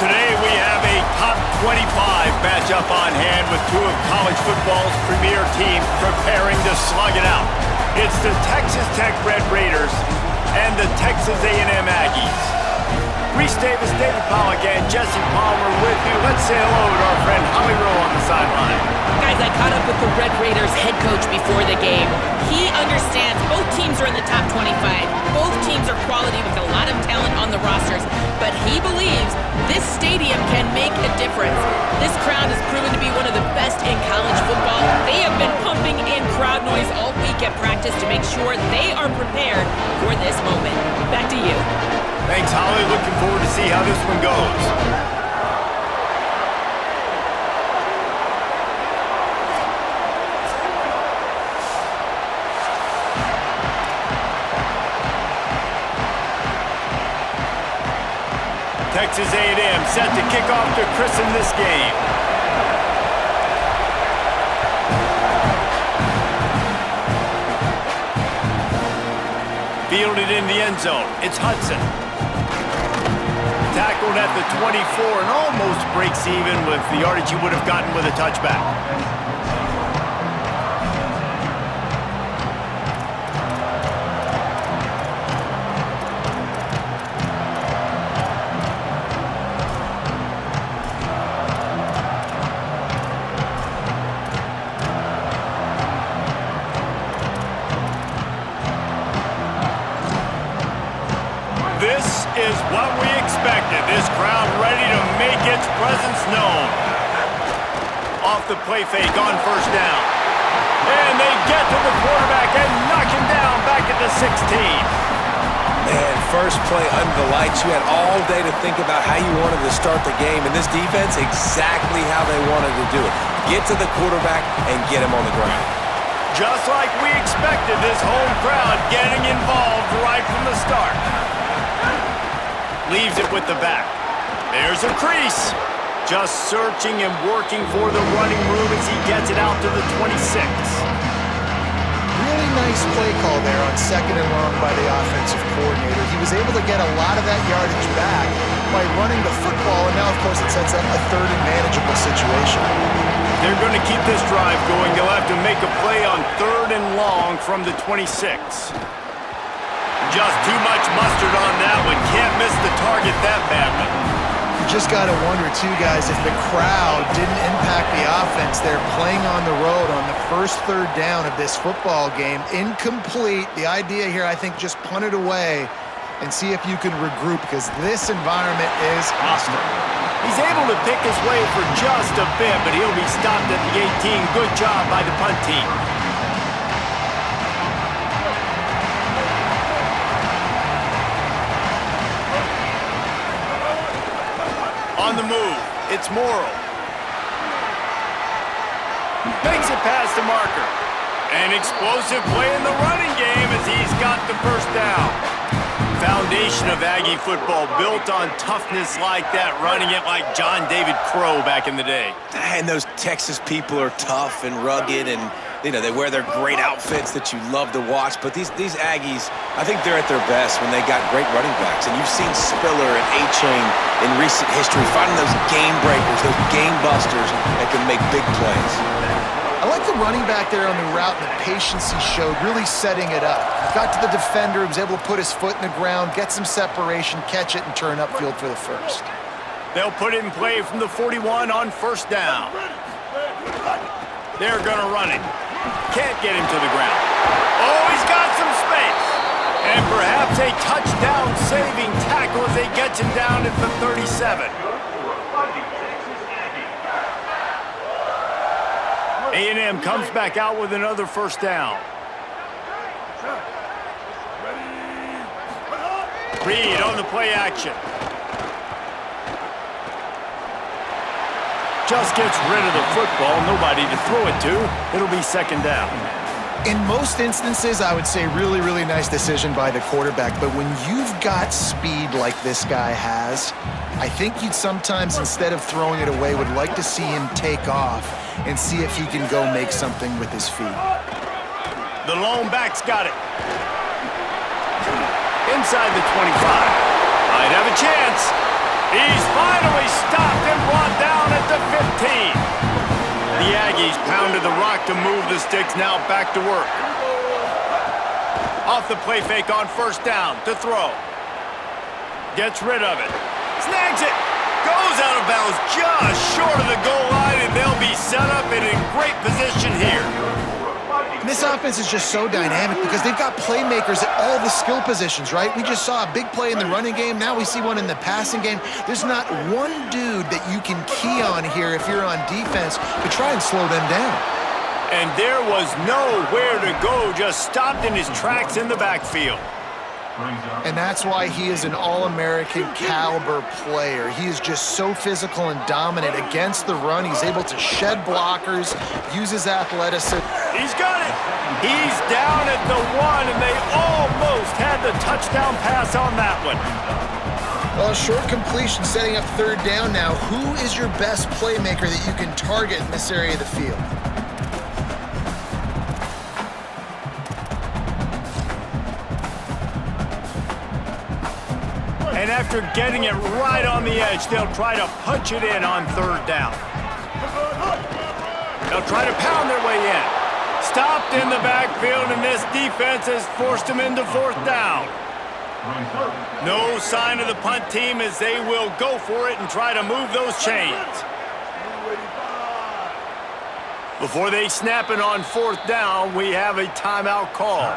Today we have a top 25 matchup on hand with two of college football's premier teams preparing to slug it out. It's the Texas Tech Red Raiders and the Texas A&M Aggies. Reese Davis, David Pollack, and Jesse Palmer with you. Let's say hello to our friend Holly Rowe on the sideline. Guys, I caught up with the Red Raiders head coach before the game. He understands both teams are in the top 25. Both teams are quality with a lot of talent on the rosters. But he believes this stadium can make a difference. This crowd has proven to be one of the best in college football. They have been pumping in crowd noise all week at practice to make sure they are prepared for this moment. Back to you. Thanks, Holly. Looking forward to see how this one goes. Texas A&M set to kick off to christen this game. Fielded in the end zone. It's Hudson. Tackled at the 24 and almost breaks even with the yardage he would have gotten with a touchback. This is what we expected. This crowd ready to make its presence known. Off the play fake on first down. And they get to the quarterback and knock him down back at the 16. Man, first play under the lights. You had all day to think about how you wanted to start the game. And this defense, exactly how they wanted to do it. Get to the quarterback and get him on the ground. Just like we expected, this home crowd getting involved right from the start. Leaves it with the back. There's a crease. Just searching and working for the running room as he gets it out to the 26. Really nice play call there on second and long by the offensive coordinator. He was able to get a lot of that yardage back by running the football, and now, of course, it sets up a third and manageable situation. They're going to keep this drive going. They'll have to make a play on third and long from the 26. Just too much mustard on that one. Can't miss the target that badly. You just got to wonder, too, guys, if the crowd didn't impact the offense. They're playing on the road on the first third down of this football game. Incomplete. The idea here, I think, just punt it away and see if you can regroup, because this environment is hostile. He's able to pick his way for just a bit, but he'll be stopped at the 18. Good job by the punt team. On the move, it's Morrow. Makes it past the marker. An explosive play in the running game as he's got the first down. Foundation of Aggie football built on toughness like that, running it like John David Crow back in the day. And those Texas people are tough and rugged, and you know, they wear their great outfits that you love to watch. But these Aggies, I think they're at their best when they got great running backs. And you've seen Spiller and A-Chain in recent history finding those game breakers, those game busters that can make big plays. I like the running back there on the route and the patience he showed, really setting it up. He got to the defender, he was able to put his foot in the ground, get some separation, catch it, and turn upfield for the first. They'll put it in play from the 41 on first down. They're going to run it. Can't get him to the ground. Oh, he's got some space. And perhaps a touchdown-saving tackle as they get him down at the 37. A&M comes back out with another first down. Reed on the play action. Just gets rid of the football, nobody to throw it to. It'll be second down. In most instances, I would say really, really nice decision by the quarterback. But when you've got speed like this guy has, I think you'd sometimes, instead of throwing it away, would like to see him take off and see if he can go make something with his feet. The lone back's got it. Inside the 25. Might have a chance. He's finally sticks, now back to work. Off the play fake on first down to throw. Gets rid of it. Snags it. Goes out of bounds just short of the goal line, and they'll be set up and in great position here. And this offense is just so dynamic because they've got playmakers at all the skill positions, right? We just saw a big play in the running game. Now we see one in the passing game. There's not one dude that you can key on here if you're on defense to try and slow them down. And there was nowhere to go, just stopped in his tracks in the backfield. And that's why he is an All-American caliber player. He is just so physical and dominant against the run. He's able to shed blockers, use his athleticism. He's got it. He's down at the 1, and they almost had the touchdown pass on that one. Well, short completion setting up third down now. Who is your best playmaker that you can target in this area of the field? And after getting it right on the edge, they'll try to punch it in on third down. They'll try to pound their way in. Stopped in the backfield, and this defense has forced them into fourth down. No sign of the punt team as they will go for it and try to move those chains. Before they snap it on fourth down, we have a timeout call.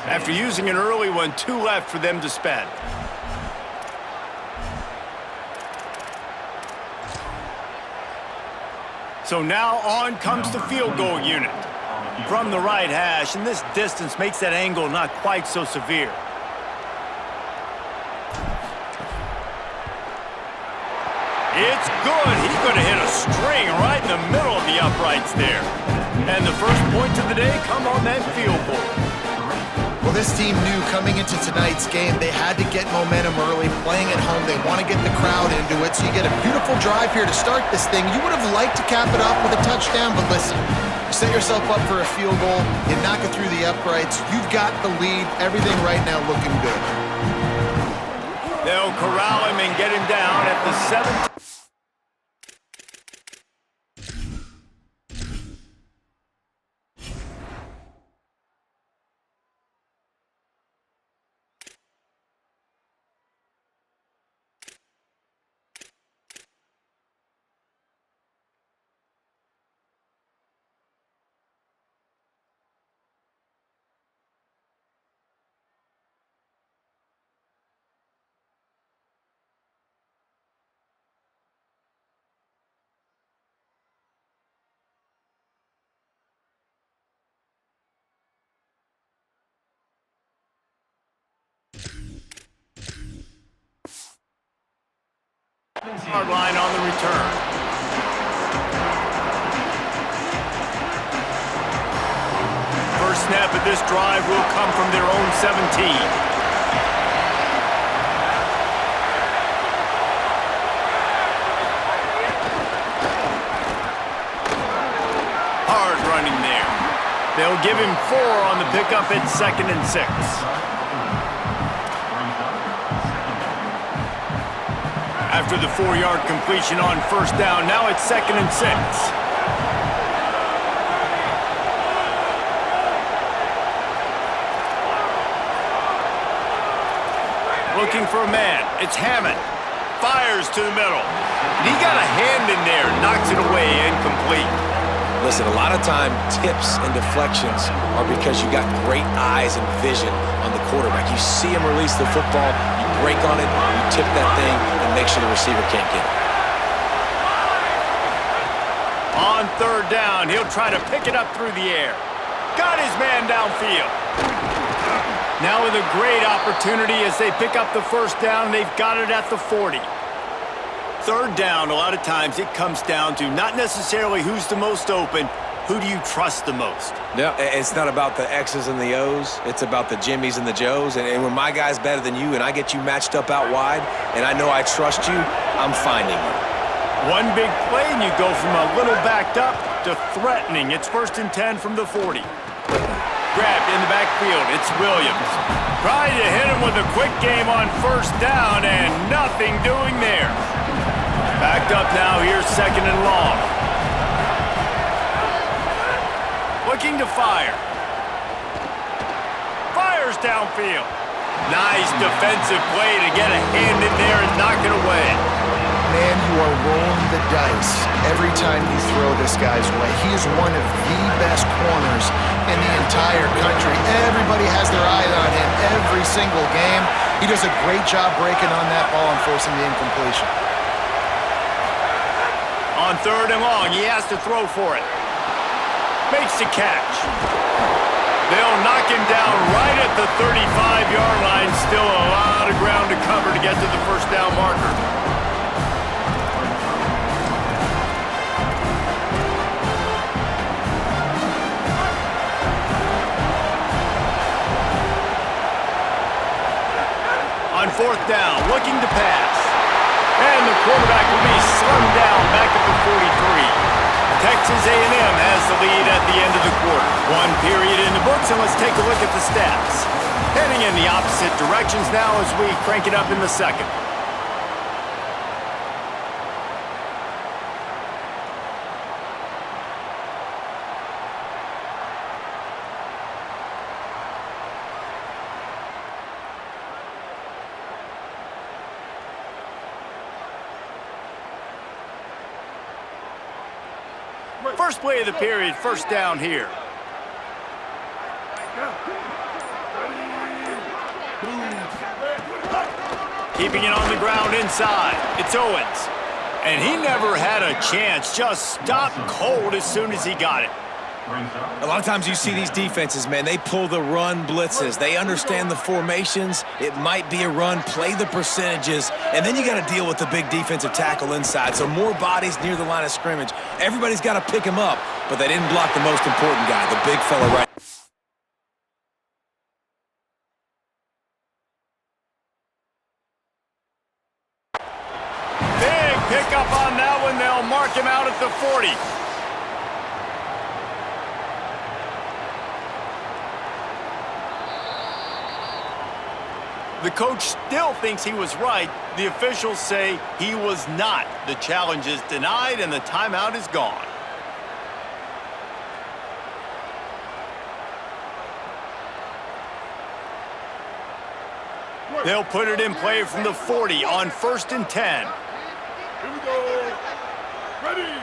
After using an early one, 2 left for them to spend. So now on comes the field goal unit. From the right hash, and this distance makes that angle not quite so severe. It's good. He could have hit a string right in the middle of the uprights there. And the first points of the day come on that field goal. Well, this team knew coming into tonight's game they had to get momentum early, playing at home. They want to get the crowd into it, so you get a beautiful drive here to start this thing. You would have liked to cap it off with a touchdown, but listen, you set yourself up for a field goal, you knock it through the uprights, you've got the lead, everything right now looking good. They'll corral him and get him down at the 7th. Hard line on the return. First snap of this drive will come from their own 17. Hard running there. They'll give him 4 on the pickup at 2nd and 6. After the 4-yard completion on first down, now it's 2nd and 6. Looking for a man. It's Hammond. Fires to the middle. He got a hand in there, knocks it away, incomplete. Listen, a lot of time, tips and deflections are because you got great eyes and vision on the quarterback. You see him release the football, you break on it, you tip that thing, and make sure the receiver can't get it. On third down, he'll try to pick it up through the air. Got his man downfield. Now with a great opportunity as they pick up the first down, they've got it at the 40. Third down, a lot of times it comes down to not necessarily who's the most open, who do you trust the most? No, it's not about the X's and the O's. It's about the Jimmies and the Joes. And when my guy's better than you and I get you matched up out wide and I know I trust you, I'm finding you. One big play and you go from a little backed up to threatening. It's 1st and 10 from the 40. Grabbed in the backfield. It's Williams. Trying to hit him with a quick game on first down and nothing doing there. Backed up now, here's 2nd and long. looking to fire. Fires downfield. Nice defensive play to get a hand in there and knock it away. Man, you are rolling the dice every time you throw this guy's way. He is one of the best corners in the entire country. Everybody has their eye on him every single game. He does a great job breaking on that ball and forcing the incompletion. On 3rd and long, he has to throw for it. Makes the catch. They'll knock him down right at the 35-yard line. Still a lot of ground to cover to get to the first down marker. On 4th down, looking to pass. And the quarterback will be slung down back at the 43. Texas A&M has the lead at the end of the quarter. 1 period in the books, and let's take a look at the stats. Heading in the opposite directions now as we crank it up in the second. First play of the period, first down here. Keeping it on the ground inside. It's Owens. And he never had a chance. Just stopped cold as soon as he got it. A lot of times you see these defenses, man, they pull the run blitzes. They understand the formations. It might be a run, play the percentages, and then you got to deal with the big defensive tackle inside. So more bodies near the line of scrimmage. Everybody's got to pick him up, but they didn't block the most important guy, the big fella right. Big pickup on that one. They'll mark him out at the 40. The coach still thinks he was right. The officials say he was not. The challenge is denied and the timeout is gone. They'll put it in play from the 40 on 1st and 10. Here we go. Ready.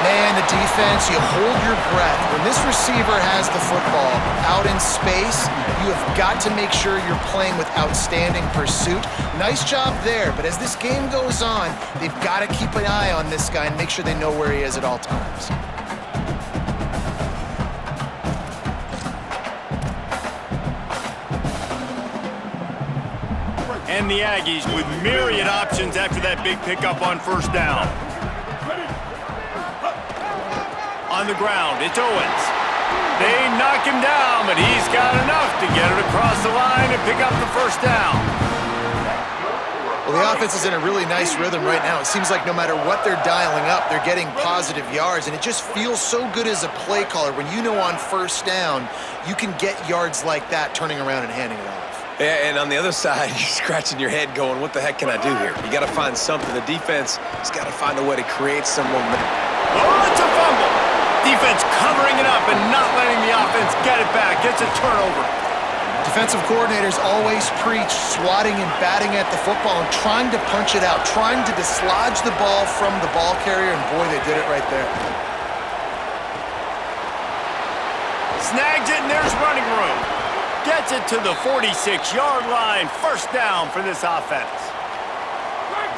Man, the defense, you hold your breath. When this receiver has the football out in space, you have got to make sure you're playing with outstanding pursuit. Nice job there, but as this game goes on, they've got to keep an eye on this guy and make sure they know where he is at all times. And the Aggies with myriad options after that big pickup on 1st down. On the ground, it's Owens. They knock him down, but he's got enough to get it across the line and pick up the 1st down. Well, the offense is in a really nice rhythm right now. It seems like no matter what they're dialing up, they're getting positive yards, and it just feels so good as a play caller when you know on 1st down you can get yards like that turning around and handing it off. Yeah, and on the other side, you're scratching your head going, what the heck can I do here? You got to find something. The defense has got to find a way to create some momentum. Oh, it's a fumble. Defense covering it up and not letting the offense get it back. Gets a turnover. Defensive coordinators always preach swatting and batting at the football and trying to punch it out, trying to dislodge the ball from the ball carrier, and boy, they did it right there. Snags it, and there's running room. Gets it to the 46-yard line. 1st down for this offense.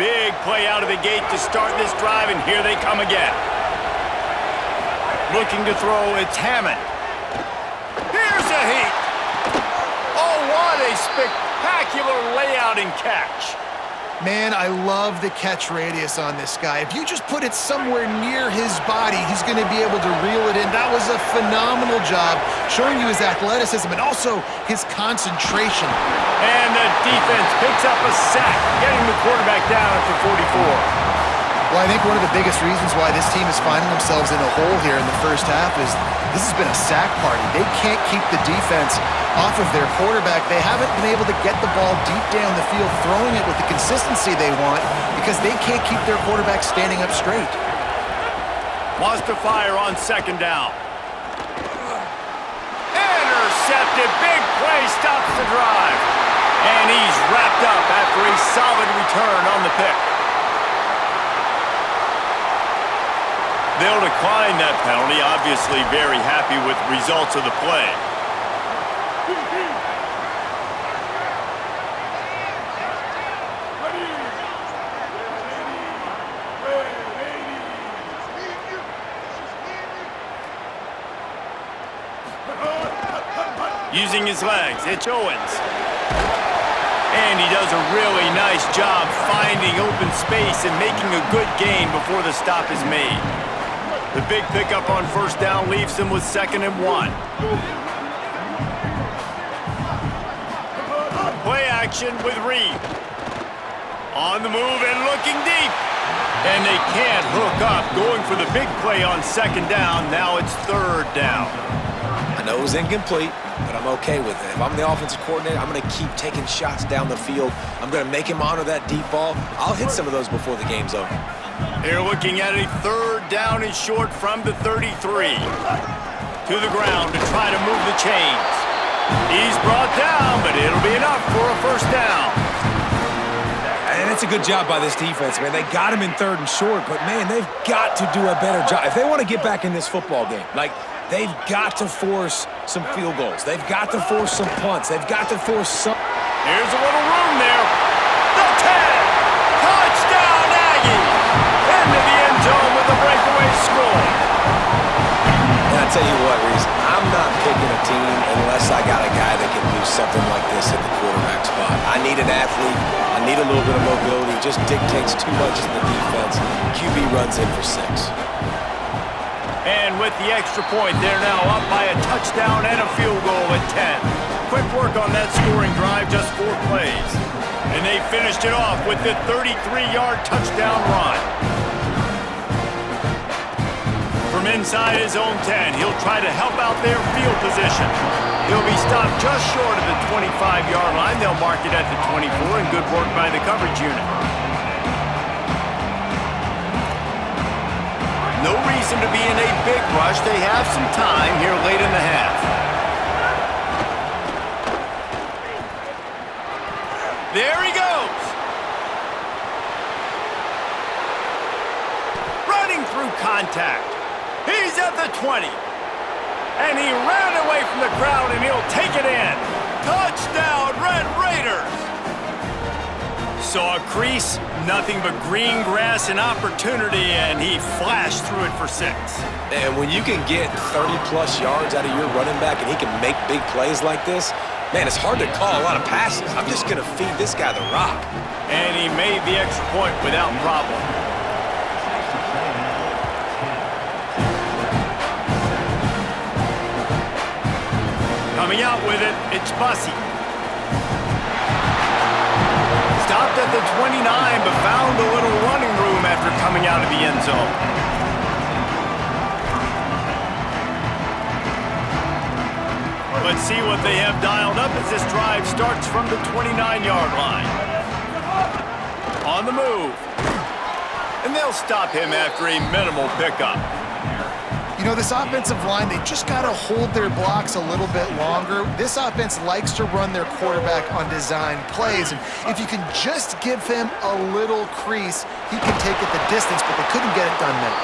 Big play out of the gate to start this drive, and here they come again. Looking to throw, it's Hammond. Here's a heat. Oh, what a spectacular layout and catch. Man, I love the catch radius on this guy. If you just put it somewhere near his body, he's going to be able to reel it in. That was a phenomenal job, showing you his athleticism and also his concentration. And the defense picks up a sack, getting the quarterback down at the 44. Well, I think one of the biggest reasons why this team is finding themselves in a hole here in the first half is this has been a sack party. They can't keep the defense off of their quarterback. They haven't been able to get the ball deep down the field, throwing it with the consistency they want because they can't keep their quarterback standing up straight. Wants to fire on second down. Intercepted. Big play stops the drive. And he's wrapped up after a solid return on the pick. They'll decline that penalty. Obviously very happy with the results of the play. Using his legs, it's Owens. And he does a really nice job finding open space and making a good gain before the stop is made. The big pickup on first down leaves them with 2nd and 1. Play action with Reed. On the move and looking deep. And they can't hook up, going for the big play on 2nd down. Now it's 3rd down. I know it was incomplete, but I'm okay with it. If I'm the offensive coordinator, I'm going to keep taking shots down the field. I'm going to make him honor that deep ball. I'll hit some of those before the game's over. They're looking at a 3rd down and short from the 33. To the ground to try to move the chains. He's brought down, but it'll be enough for a 1st down. And it's a good job by this defense, man. They got him in 3rd and short, but, man, they've got to do a better job. If they want to get back in this football game, they've got to force some field goals. They've got to force some punts. They've got to force some... Here's a little room there. The 10. Touchdown, Aggie. Into the end zone with a breakaway score. And I tell you what, Reese, I'm not picking a team unless I got a guy that can do something like this at the quarterback spot. I need an athlete. I need a little bit of mobility. It just dictates too much to the defense. QB runs in for 6. And with the extra point, they're now up by a touchdown and a field goal at 10. Quick work on that scoring drive, just 4 plays. And they finished it off with the 33-yard touchdown run. From inside his own 10, he'll try to help out their field position. He'll be stopped just short of the 25-yard line. They'll mark it at the 24, and good work by the coverage unit. No reason to be in a big rush. They have some time here late in the half. There he goes. Running through contact. He's at the 20. And he ran away from the crowd, and he'll take it in. Touchdown, Red Raiders. Saw a crease, nothing but green grass and opportunity, and he flashed through it for 6. And when you can get 30-plus yards out of your running back and he can make big plays like this, man, it's hard to call a lot of passes. I'm just going to feed this guy the rock. And he made the extra point without problem. Coming out with it, it's Bussey. Stopped at the 29, but found a little running room after coming out of the end zone. Let's see what they have dialed up as this drive starts from the 29-yard line. On the move. And they'll stop him after a minimal pickup. You know, this offensive line, they just got to hold their blocks a little bit longer. This offense likes to run their quarterback on design plays, and if you can just give him a little crease, he can take it the distance, but they couldn't get it done now.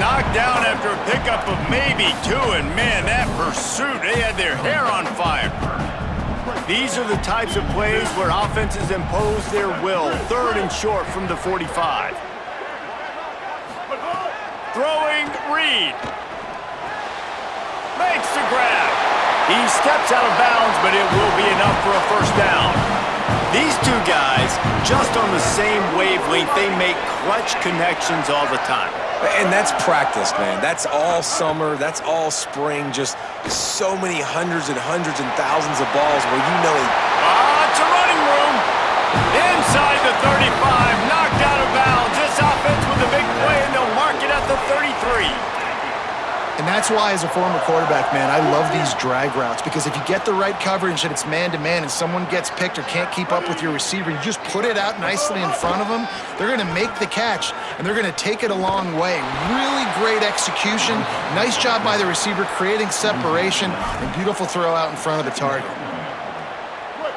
Knocked down after a pickup of maybe 2, and man, that pursuit, they had their hair on fire. These are the types of plays where offenses impose their will. 3rd and short from the 45. Throwing Reed. Makes the grab. He steps out of bounds, but it will be enough for a 1st down. These two guys, just on the same wavelength, they make clutch connections all the time. And that's practice, man. That's all summer. That's all spring. Just so many hundreds and thousands of balls where you know it's a running room. Inside the 35, knocked out of bounds. This offense with a big 33. And that's why, as a former quarterback, man, I love these drag routes, because if you get the right coverage and it's man-to-man and someone gets picked or can't keep up with your receiver, you just put it out nicely in front of them, they're going to make the catch, and they're going to take it a long way. Really great execution. Nice job by the receiver creating separation, and beautiful throw out in front of the target.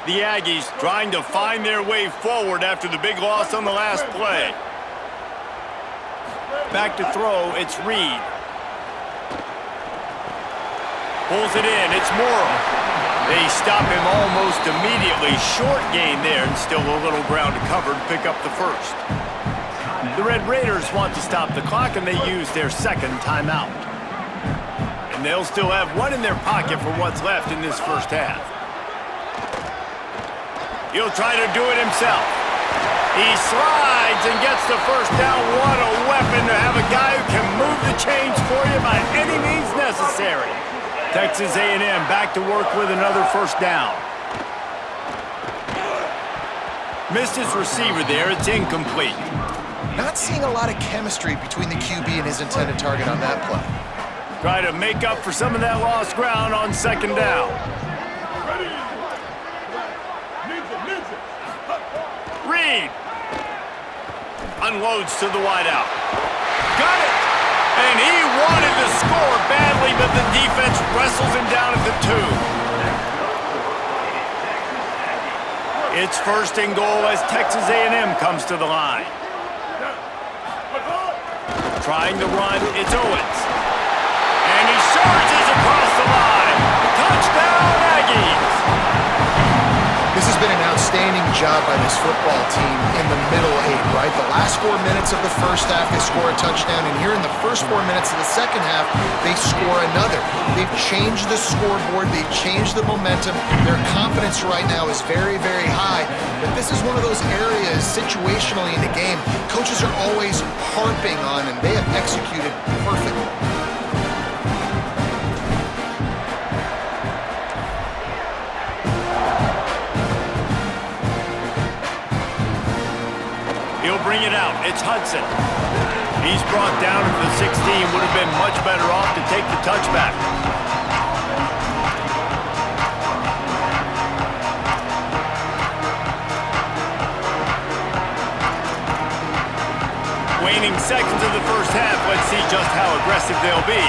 The Aggies trying to find their way forward after the big loss on the last play. Back to throw, it's Reed. Pulls it in, it's Morrow. They stop him almost immediately. Short gain there, and still a little ground to cover to pick up the first. The Red Raiders want to stop the clock, and they use their second timeout. And they'll still have one in their pocket for what's left in this first half. He'll try to do it himself. He slides and gets the first down. What a weapon to have a guy who can move the chains for you by any means necessary. Texas A&M back to work with another first down. Missed his receiver there. It's incomplete. Not seeing a lot of chemistry between the QB and his intended target on that play. Try to make up for some of that lost ground on second down. Ready. Ninja. Reed unloads to the wideout. Got it! And he wanted to score badly, but the defense wrestles him down at the 2. It's first and goal as Texas A&M comes to the line. Trying to run, it's Owens. And he surges across the line. Touchdown, Aggies! This has been an outstanding job by this football team in the middle 8, right? The last 4 minutes of the first half, they score a touchdown, and here in the first 4 minutes of the second half, they score another. They've changed the scoreboard. They've changed the momentum. Their confidence right now is very, very high, but this is one of those areas situationally in the game coaches are always harping on, and they have executed perfectly. He'll bring it out. It's Hudson. He's brought down to the 16. Would have been much better off to take the touchback. Waning seconds of the first half. Let's see just how aggressive they'll be.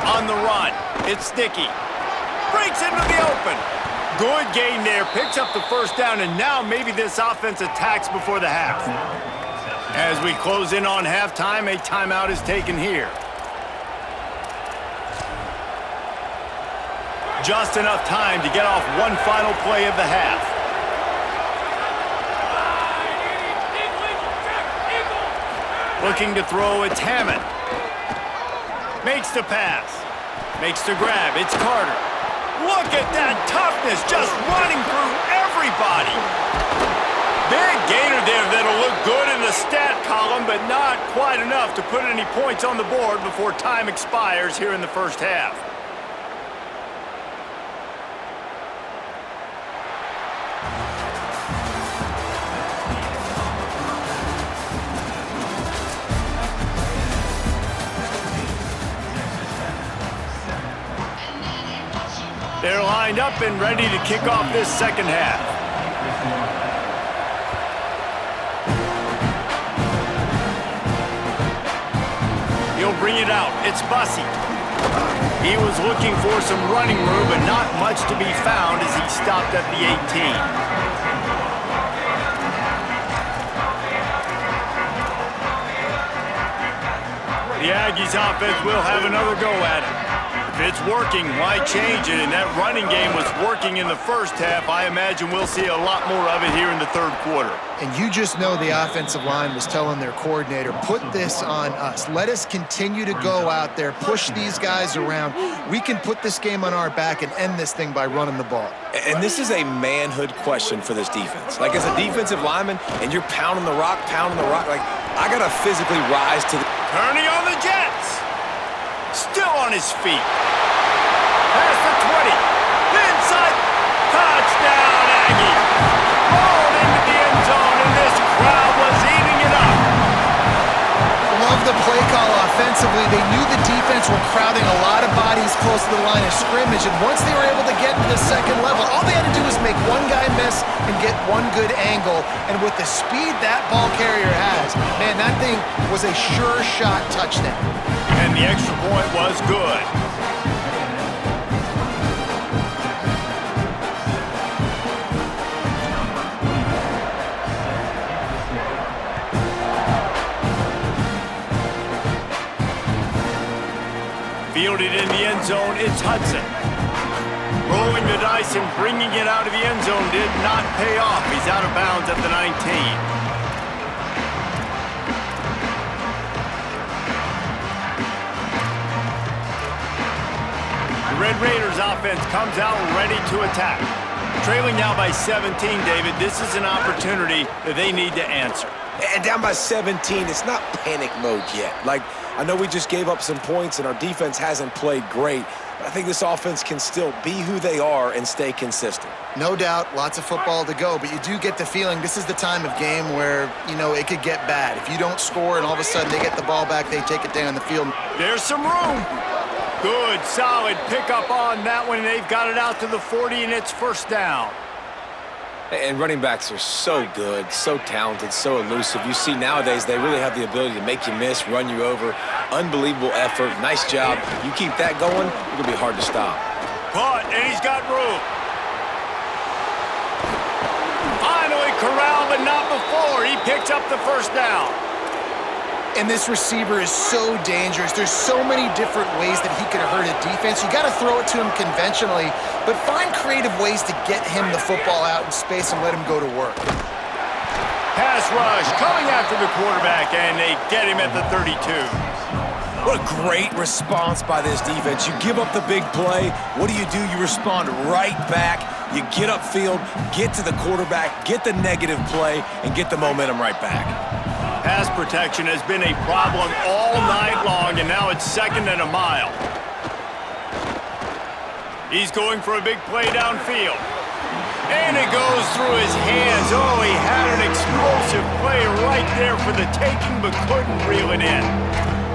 On the run. It's Sticky. Breaks into the open. Good gain there, picks up the first down, and now maybe this offense attacks before the half. As we close in on halftime, a timeout is taken here. Just enough time to get off one final play of the half. Looking to throw, it's Hammond. Makes the pass. Makes the grab, it's Carter. Look at that toughness, just running through everybody. Big gainer there that'll look good in the stat column, but not quite enough to put any points on the board before time expires here in the first half. They're lined up and ready to kick off this second half. He'll bring it out. It's Bussey. He was looking for some running room, but not much to be found as he stopped at the 18. The Aggies offense will have another go at it. If it's working, why change it? And that running game was working in the first half. I imagine we'll see a lot more of it here in the third quarter. And you just know the offensive line was telling their coordinator, put this on us. Let us continue to go out there, push these guys around. We can put this game on our back and end this thing by running the ball. And this is a manhood question for this defense. Like, as a defensive lineman, and you're pounding the rock, like, I got to physically rise to the... Turning on the Jets. Still on his feet. Past the 20. Inside. Touchdown, Aggie. Rolled into the end zone, and this crowd was eating it up. They knew the defense were crowding a lot of bodies close to the line of scrimmage, and once they were able to get to the second level, all they had to do was make one guy miss and get one good angle. And with the speed that ball carrier has, man, that thing was a sure shot touchdown. And the extra point was good. Fielded in the end zone, it's Hudson. Rolling the dice and bringing it out of the end zone did not pay off. He's out of bounds at the 19. The Red Raiders offense comes out ready to attack. Trailing now by 17, David, this is an opportunity that they need to answer. And down by 17, it's not panic mode yet. Like, I know we just gave up some points and our defense hasn't played great, but I think this offense can still be who they are and stay consistent. No doubt, lots of football to go, but you do get the feeling this is the time of game where, you know, it could get bad. If you don't score and all of a sudden they get the ball back, they take it down the field. There's some room. Good, solid pickup on that one. They've got it out to the 40, and it's first down. And running backs are so good, so talented, so elusive. You see nowadays they really have the ability to make you miss, run you over. Unbelievable effort. Nice job. You keep that going, it'll be hard to stop. Caught, and he's got room. Finally corralled, but not before. He picks up the first down. And this receiver is so dangerous. There's so many different ways that he could hurt a defense. You got to throw it to him conventionally, but find creative ways to get him the football out in space and let him go to work. Pass rush coming after the quarterback, and they get him at the 32. What a great response by this defense. You give up the big play. What do? You respond right back. You get upfield, get to the quarterback, get the negative play, and get the momentum right back. Pass protection has been a problem all night long, and now it's second and a mile. He's going for a big play downfield. And it goes through his hands. Oh, he had an explosive play right there for the taking, but couldn't reel it in.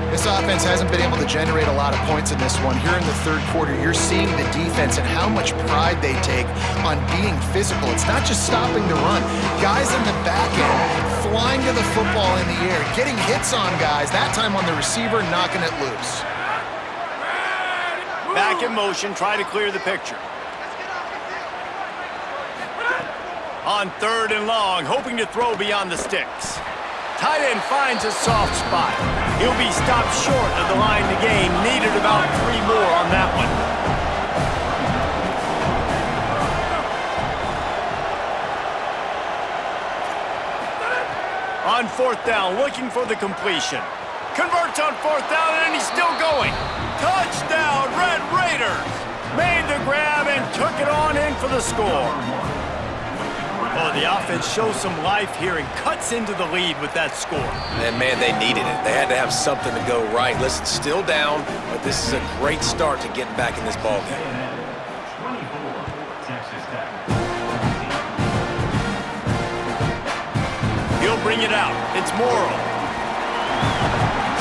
This offense hasn't been able to generate a lot of points in this one. Here in the third quarter, you're seeing the defense and how much pride they take on being physical. It's not just stopping the run. Guys in the back end flying to the football in the air, getting hits on guys, that time on the receiver, knocking it loose. Back in motion, try to clear the picture. On third and long, hoping to throw beyond the sticks. Tight end finds a soft spot. He'll be stopped short of the line to gain. Needed about 3 more on that one. On fourth down, looking for the completion. Converts on fourth down, and he's still going. Touchdown, Red Raiders! Made the grab and took it on in for the score. Oh, the offense shows some life here and cuts into the lead with that score. And man, they needed it. They had to have something to go right. Listen, still down, but this is a great start to getting back in this ballgame. He'll bring it out. It's Morrow.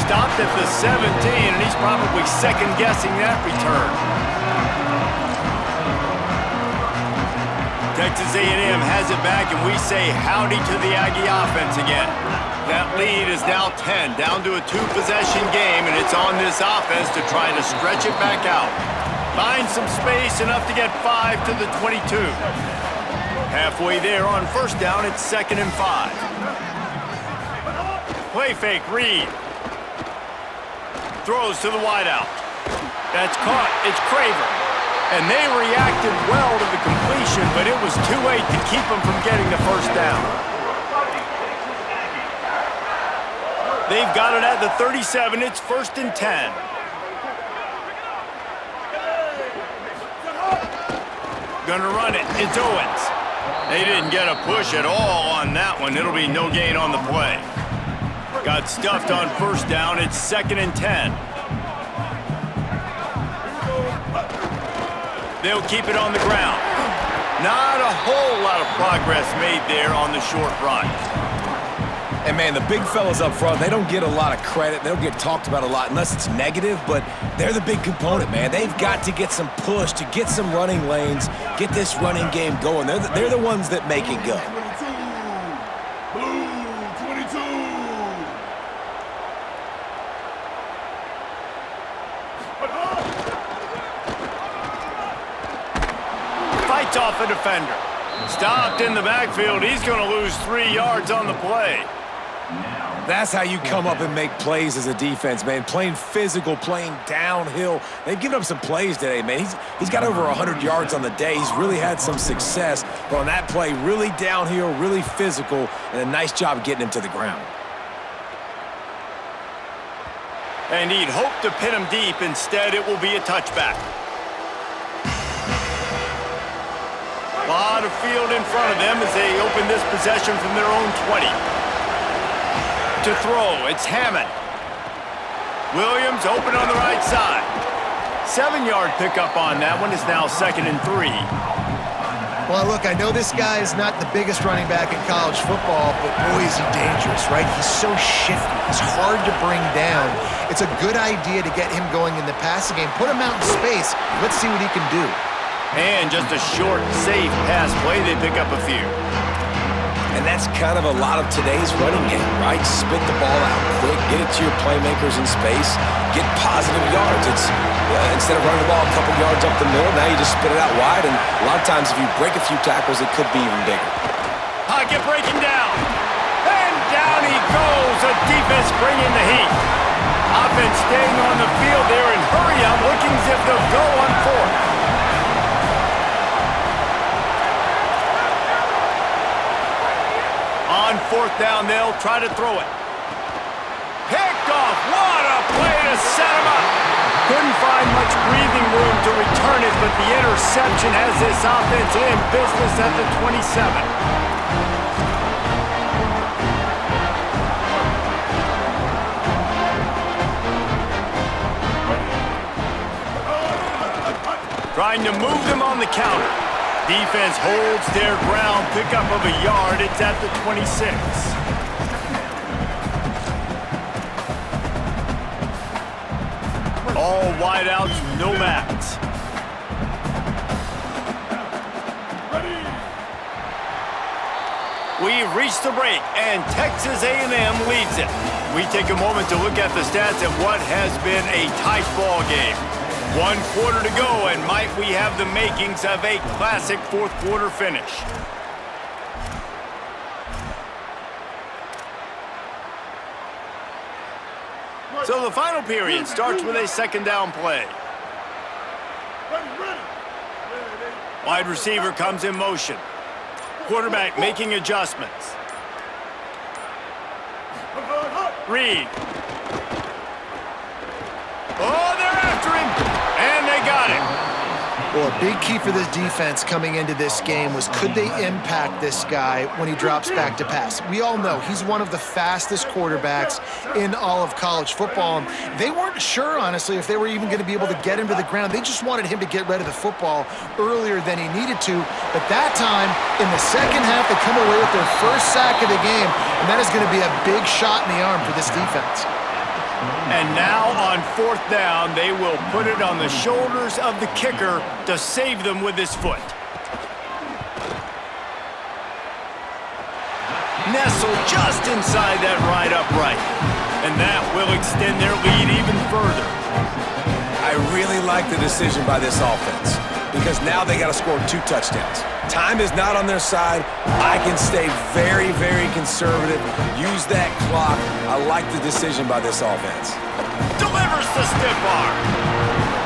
Stopped at the 17, and he's probably second-guessing that return. Texas A&M has it back, and we say howdy to the Aggie offense again. That lead is now 10, down to a 2-possession game, and it's on this offense to try to stretch it back out. Find some space, enough to get 5 to the 22. Halfway there on first down, it's 2nd and 5. Play fake, Reed. Throws to the wideout. That's caught, it's Craver. And they reacted well to the completion, but it was too late to keep them from getting the first down. They've got it at the 37. It's 1st and 10. Gonna run it. It's Owens. They didn't get a push at all on that one. It'll be no gain on the play. Got stuffed on first down. It's 2nd and 10. They'll keep it on the ground. Not a whole lot of progress made there on the short run. And, man, the big fellas up front, they don't get a lot of credit. They don't get talked about a lot unless it's negative, but they're the big component, man. They've got to get some push, to get some running lanes, get this running game going. They're the ones that make it go. 22. Blue 22. Fights off a defender. Stopped in the backfield. He's going to lose 3 yards on the play. That's how you come up and make plays as a defense, man. Playing physical, playing downhill. They've given up some plays today, man. He's got over 100 yards on the day. He's really had some success. But on that play, really downhill, really physical, and a nice job getting him to the ground. And he'd hope to pin him deep. Instead, it will be a touchback. A lot of field in front of them as they open this possession from their own 20. To throw, it's Hammond. Williams open on the right side. 7-yard pickup on that one. Is now 2nd and 3. Well, look, I know this guy is not the biggest running back in college football, but boy, is he dangerous, right? He's so shifty. He's hard to bring down. It's a good idea to get him going in the passing game. Put him out in space. Let's see what he can do. And just a short, safe pass play. They pick up a few. And that's kind of a lot of today's running game, right? Spit the ball out quick, get it to your playmakers in space, get positive yards. It's instead of running the ball a couple yards up the middle, now you just spit it out wide, and a lot of times if you break a few tackles, it could be even bigger. Pocket breaking down. And down he goes. A defense bringing the heat. Offense staying on the field there and hurry up, looking as if they'll go on 4th. On 4th down, they'll try to throw it. Picked off. What a play to set him up. Couldn't find much breathing room to return it, but the interception has this offense in business at the 27. Trying to move them on the counter. Defense holds their ground, pickup of a yard. It's at the 26. All wideouts, no backs. We've reached the break, and Texas A&M leads it. We take a moment to look at the stats of what has been a tight ball game. 1 quarter to go, and might we have the makings of a classic 4th quarter finish. So the final period starts with a 2nd down play. Wide receiver comes in motion. Quarterback making adjustments. Reed. Oh, they're after him, and they got him. Well, a big key for this defense coming into this game was could they impact this guy when he drops back to pass? We all know he's one of the fastest quarterbacks in all of college football. They weren't sure, honestly, if they were even going to be able to get him to the ground. They just wanted him to get rid of the football earlier than he needed to. But that time, in the second half, they come away with their first sack of the game, and that is going to be a big shot in the arm for this defense. And now on 4th down, they will put it on the shoulders of the kicker to save them with his foot. Nestled just inside that right upright. And that will extend their lead even further. I really like the decision by this offense because now they got to score 2 touchdowns. Time is not on their side. I can stay very, very conservative. Use that clock. I like the decision by this offense. Delivers the stiff arm.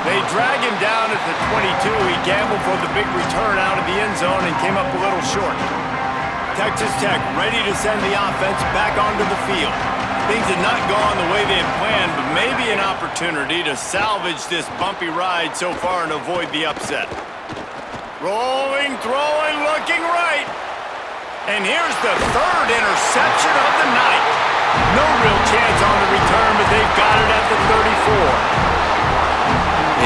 They drag him down at the 22. He gambled for the big return out of the end zone and came up a little short. Texas Tech ready to send the offense back onto the field. Things had not gone the way they had planned, but maybe an opportunity to salvage this bumpy ride so far and avoid the upset. Rolling, throwing, looking right. And here's the 3rd interception of the night. No real chance on the return, but they've got it at the 34.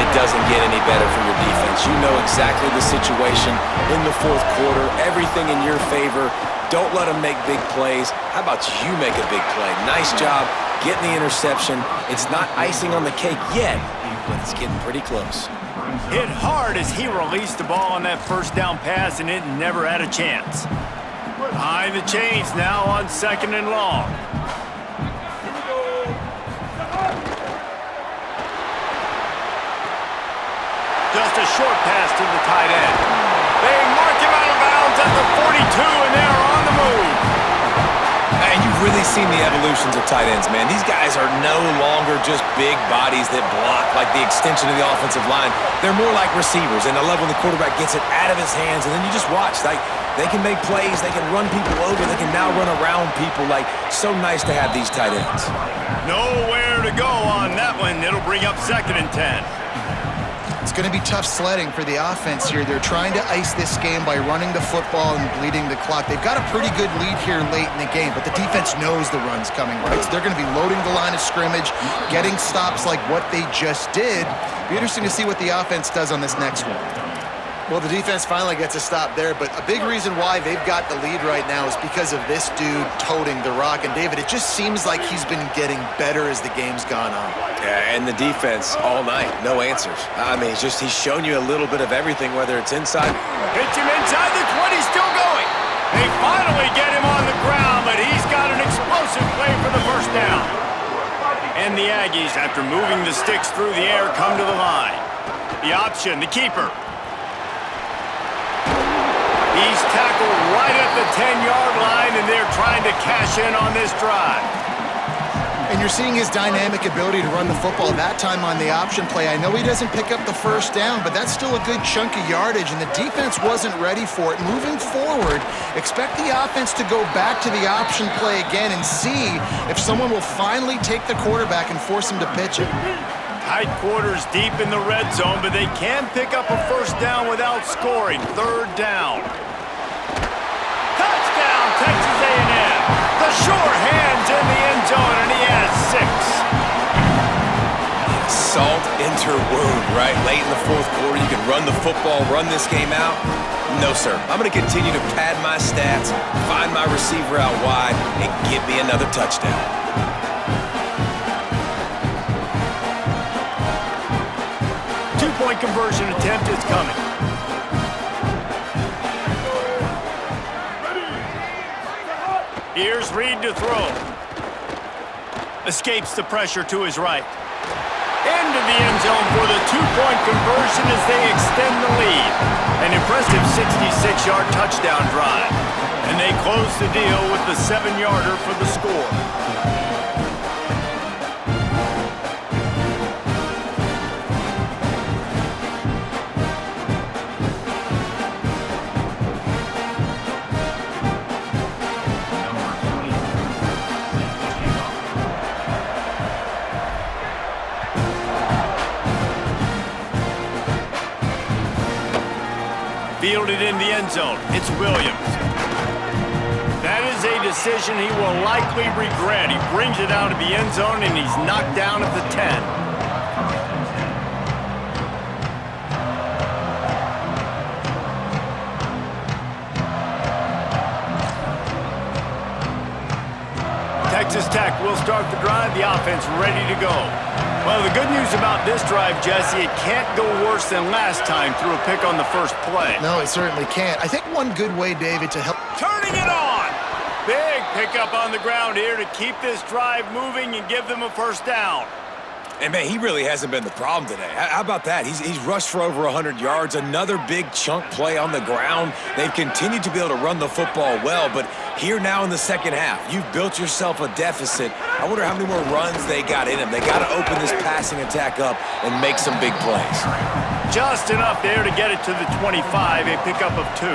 It doesn't get any better for your defense. You know exactly the situation in the fourth quarter, everything in your favor. Don't let them make big plays. How about you make a big play? Nice job getting the interception. It's not icing on the cake yet, but it's getting pretty close. Hit hard as he released the ball on that first down pass, and it never had a chance. Behind the chains now on 2nd and long. Just a short pass to the tight end. They mark him out of bounds at the 42, and they're on the move. And you've really seen the evolutions of tight ends, man. These guys are no longer just big bodies that block like the extension of the offensive line. They're more like receivers, and I love when the quarterback gets it out of his hands, and then you just watch. Like, they can make plays, they can run people over, they can now run around people. Like, so nice to have these tight ends. Nowhere to go on that one. It'll bring up 2nd and 10. It's going to be tough sledding for the offense here. They're trying to ice this game by running the football and bleeding the clock. They've got a pretty good lead here late in the game, but the defense knows the run's coming, right? So they're going to be loading the line of scrimmage, getting stops like what they just did. Be interesting to see what the offense does on this next one. Well, the defense finally gets a stop there, but a big reason why they've got the lead right now is because of this dude toting the rock. And, David, it just seems like he's been getting better as the game's gone on. Yeah, and the defense all night, no answers. I mean, he's shown you a little bit of everything, whether it's inside. Hits him inside the 20, still going. They finally get him on the ground, but he's got an explosive play for the first down. And the Aggies, after moving the sticks through the air, come to the line. The option, the keeper. He's tackled right at the 10-yard line, and they're trying to cash in on this drive. And you're seeing his dynamic ability to run the football that time on the option play. I know he doesn't pick up the first down, but that's still a good chunk of yardage, and the defense wasn't ready for it. Moving forward, expect the offense to go back to the option play again and see if someone will finally take the quarterback and force him to pitch it. Tight quarters deep in the red zone, but they can pick up a first down without scoring. 3rd down. Touchdown, Texas A&M. The sure hands in the end zone, and he has 6. Salt into wound, right? Late in the fourth quarter, you can run the football, run this game out. No, sir. I'm going to continue to pad my stats, find my receiver out wide, and give me another touchdown. Two-point conversion attempt is coming. Here's Reed to throw. Escapes the pressure to his right. Into the end zone for the two-point conversion as they extend the lead. An impressive 66-yard touchdown drive. And they close the deal with the 7-yarder for the score. Fielded in the end zone. It's Williams. That is a decision he will likely regret. He brings it out of the end zone, and he's knocked down at the 10. Texas Tech will start the drive. The offense ready to go. Well, the good news about this drive, Jesse, it can't go worse than last time through a pick on the first play. No, it certainly can't. I think one good way, David, to help... Turning it on! Big pickup on the ground here to keep this drive moving and give them a first down. And, man, he really hasn't been the problem today. How about that? He's rushed for over 100 yards, another big chunk play on the ground. They've continued to be able to run the football well, but here now in the second half, you've built yourself a deficit. I wonder how many more runs they got in him. They got to open this passing attack up and make some big plays. Just enough there to get it to the 25, a pickup of 2.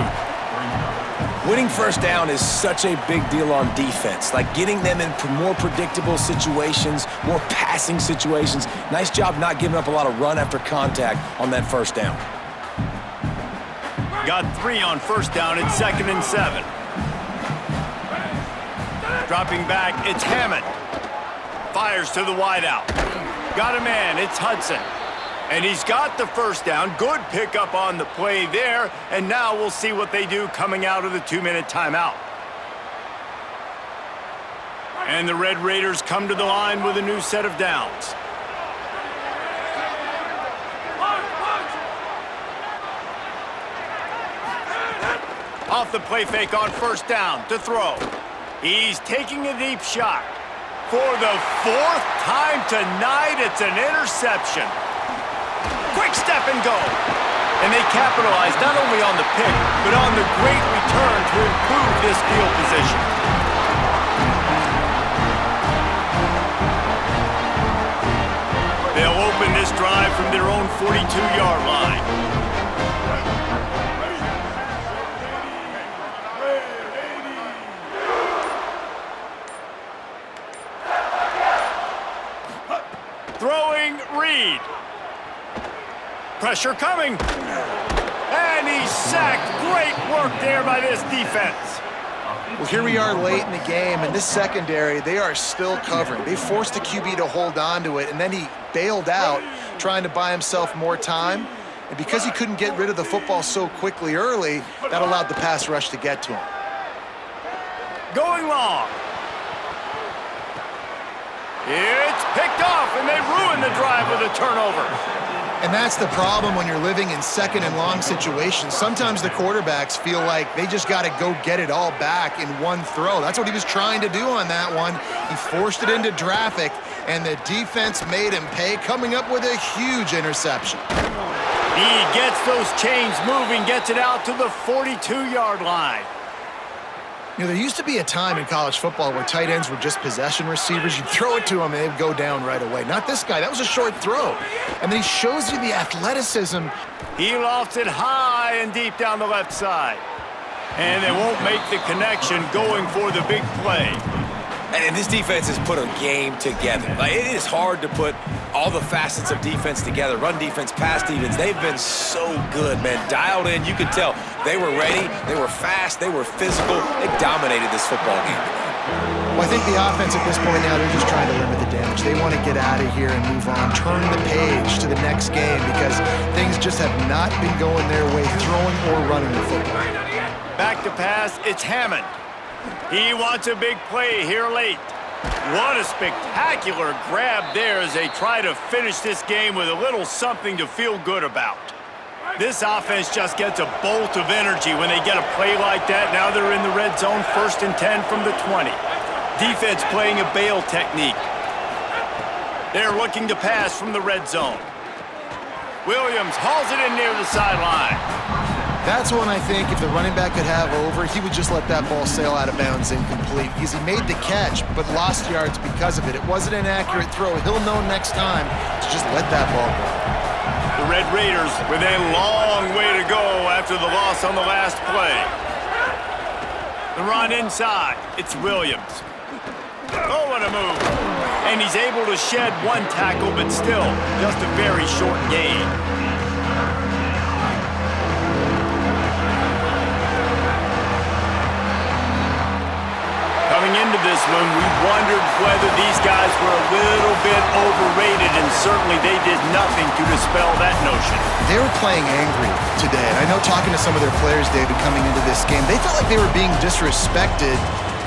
Winning first down is such a big deal on defense, like getting them in more predictable situations, more passing situations. Nice job not giving up a lot of run after contact on that first down. Got 3 on first down. It's 2nd and 7. Dropping back, it's Hammond. Fires to the wideout. Got a man, it's Hudson. And he's got the first down. Good pickup on the play there. And now we'll see what they do coming out of the 2-minute timeout. And the Red Raiders come to the line with a new set of downs. Off the play fake on first down to throw. He's taking a deep shot. For the 4th time tonight, it's an interception. Quick step and go. And they capitalize not only on the pick, but on the great return to improve this field position. They'll open this drive from their own 42-yard line. Throwing Reed. Pressure coming. And he's sacked. Great work there by this defense. Well, here we are late in the game, and this secondary, they are still covering. They forced the QB to hold on to it, and then he bailed out, trying to buy himself more time. And because he couldn't get rid of the football so quickly early, that allowed the pass rush to get to him. Going long. It's picked off, and they ruin the drive with a turnover. And that's the problem when you're living in second and long situations. Sometimes the quarterbacks feel like they just got to go get it all back in one throw. That's what he was trying to do on that one. He forced it into traffic, and the defense made him pay, coming up with a huge interception. He gets those chains moving, gets it out to the 42-yard line. You know, there used to be a time in college football where tight ends were just possession receivers. You'd throw it to them, and they'd go down right away. Not this guy. That was a short throw. And then he shows you the athleticism. He lofts it high and deep down the left side. And they won't make the connection going for the big play. And this defense has put a game together. Like, it is hard to put all the facets of defense together. Run defense, pass defense. They've been so good, man. Dialed in. You could tell they were ready. They were fast. They were physical. They dominated this football game. Well, I think the offense at this point now, they're just trying to limit the damage. They want to get out of here and move on, turn the page to the next game because things just have not been going their way, throwing or running the football. Back to pass, it's Hammond. He wants a big play here late. What a spectacular grab there as they try to finish this game with a little something to feel good about. This offense just gets a bolt of energy when they get a play like that. Now they're in the red zone, 1st and 10 from the 20. Defense playing a bail technique. They're looking to pass from the red zone. Williams hauls it in near the sideline. That's one I think if the running back could have over, he would just let that ball sail out of bounds incomplete because he made the catch but lost yards because of it. It wasn't an accurate throw. He'll know next time to just let that ball go. The Red Raiders with a long way to go after the loss on the last play. The run inside. It's Williams. Oh, what a move. And he's able to shed one tackle, but still just a very short gain. Coming into this one, we wondered whether these guys were a little bit overrated, and certainly they did nothing to dispel that notion. They were playing angry today, and I know talking to some of their players, David, coming into this game, they felt like they were being disrespected.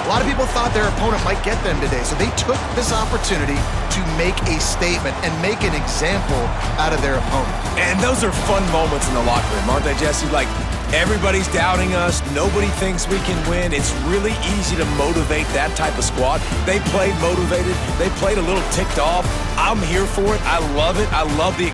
A lot of people thought their opponent might get them today, so they took this opportunity to make a statement and make an example out of their opponent. And those are fun moments in the locker room, aren't they, Jesse? Like, everybody's doubting us. Nobody thinks we can win. It's really easy to motivate that type of squad. They played motivated. They played a little ticked off. I'm here for it. I love it. I love the